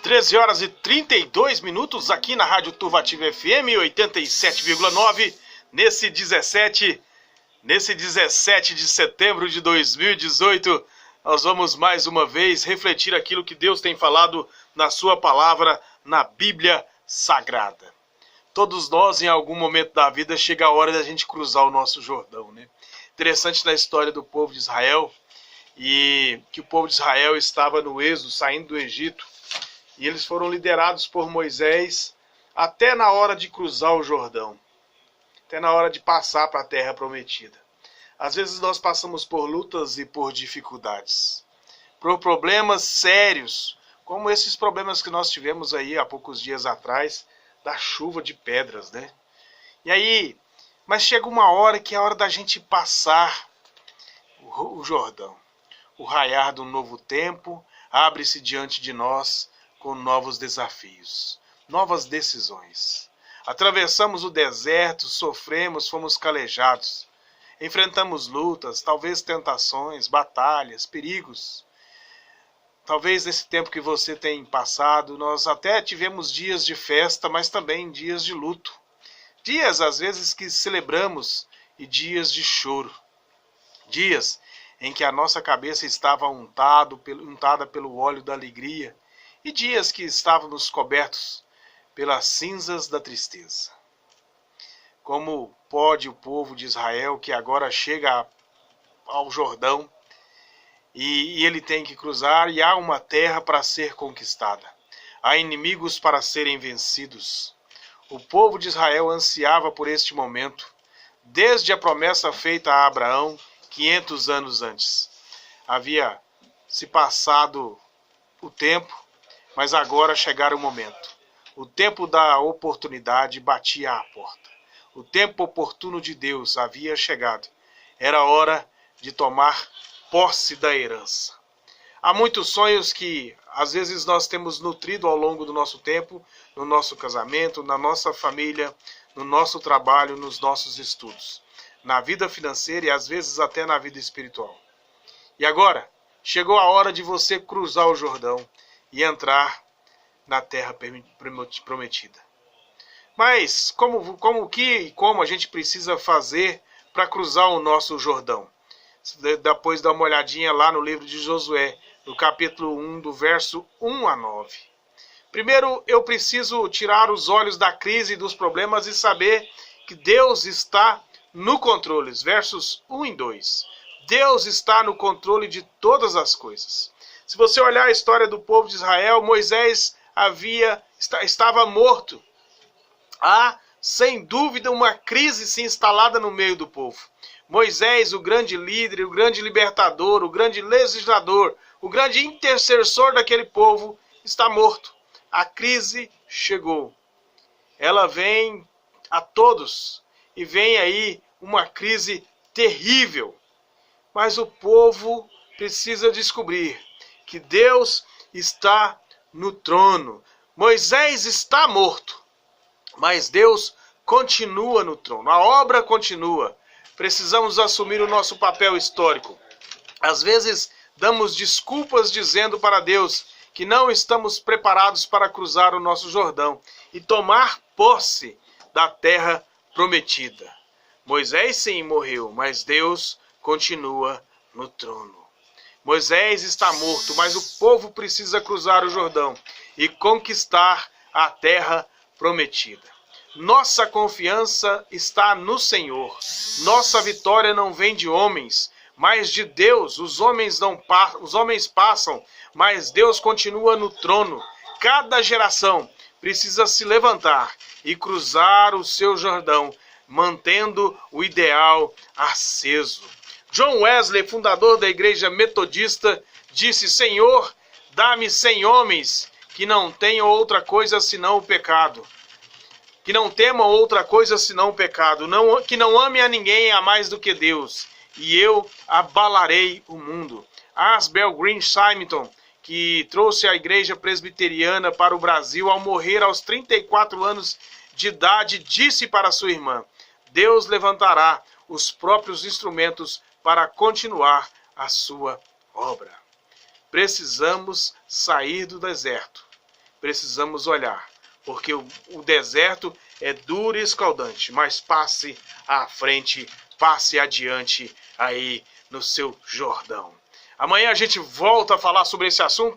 13 horas e 32 minutos aqui na Rádio Turva Ativa FM 87,9, nesse 17 de setembro de 2018, nós vamos mais uma vez refletir aquilo que Deus tem falado na sua palavra, na Bíblia Sagrada. Todos nós, em algum momento da vida, chega a hora da gente cruzar o nosso Jordão, né? Interessante na história do povo de Israel, e que o povo de Israel estava no êxodo, saindo do Egito, e eles foram liderados por Moisés até na hora de cruzar o Jordão, até na hora de passar para a terra prometida. Às vezes nós passamos por lutas e por dificuldades, por problemas sérios, como esses problemas que nós tivemos aí há poucos dias atrás, da chuva de pedras, né? E aí, mas chega uma hora que é a hora da gente passar o Jordão. O raiar do novo tempo abre-se diante de nós com novos desafios, novas decisões. Atravessamos o deserto, sofremos, fomos calejados. Enfrentamos lutas, talvez tentações, batalhas, perigos. Talvez nesse tempo que você tem passado, nós até tivemos dias de festa, mas também dias de luto. Dias, às vezes, que celebramos e dias de choro. Dias em que a nossa cabeça estava untada pelo óleo da alegria, e dias que estávamos cobertos pelas cinzas da tristeza. Como pode o povo de Israel, que agora chega ao Jordão, e ele tem que cruzar, e há uma terra para ser conquistada, há inimigos para serem vencidos. O povo de Israel ansiava por este momento, desde a promessa feita a Abraão 500 anos antes. Havia se passado o tempo, mas agora chegara o momento. O tempo da oportunidade batia à porta. O tempo oportuno de Deus havia chegado. Era hora de tomar posse da herança. Há muitos sonhos que às vezes nós temos nutrido ao longo do nosso tempo, no nosso casamento, na nossa família, no nosso trabalho, nos nossos estudos, na vida financeira e às vezes até na vida espiritual. E agora, chegou a hora de você cruzar o Jordão e entrar na terra prometida. Mas como a gente precisa fazer para cruzar o nosso Jordão? Depois dá uma olhadinha lá no livro de Josué, no capítulo 1, do verso 1 a 9. Primeiro, eu preciso tirar os olhos da crise e dos problemas e saber que Deus está no controle. Versos 1 e 2. Deus está no controle de todas as coisas. Se você olhar a história do povo de Israel, Moisés estava morto. Há, sem dúvida, uma crise se instalada no meio do povo. Moisés, o grande líder, o grande libertador, o grande legislador, o grande intercessor daquele povo, está morto. A crise chegou. Ela vem a todos e vem aí uma crise terrível. Mas o povo precisa descobrir que Deus está no trono. Moisés está morto, mas Deus continua no trono. A obra continua. Precisamos assumir o nosso papel histórico. Às vezes damos desculpas dizendo para Deus que não estamos preparados para cruzar o nosso Jordão e tomar posse da terra prometida. Moisés sim morreu, mas Deus continua no trono. Moisés está morto, mas o povo precisa cruzar o Jordão e conquistar a terra prometida. Nossa confiança está no Senhor. Nossa vitória não vem de homens, mas de Deus. Os homens passam, mas Deus continua no trono. Cada geração precisa se levantar e cruzar o seu Jordão, mantendo o ideal aceso. John Wesley, fundador da Igreja Metodista, disse: Senhor, dá-me 100 homens que não tenham outra coisa senão o pecado. Que não temam outra coisa senão o pecado. Que não amem a ninguém a mais do que Deus. E eu abalarei o mundo. Asbel Green Simonton, que trouxe a Igreja Presbiteriana para o Brasil ao morrer aos 34 anos de idade, disse para sua irmã: Deus levantará os próprios instrumentos para continuar a sua obra. precisamos sair do deserto. Precisamos olhar, porque o deserto é duro e escaldante, mas passe à frente, passe adiante aí no seu Jordão. Amanhã a gente volta a falar sobre esse assunto.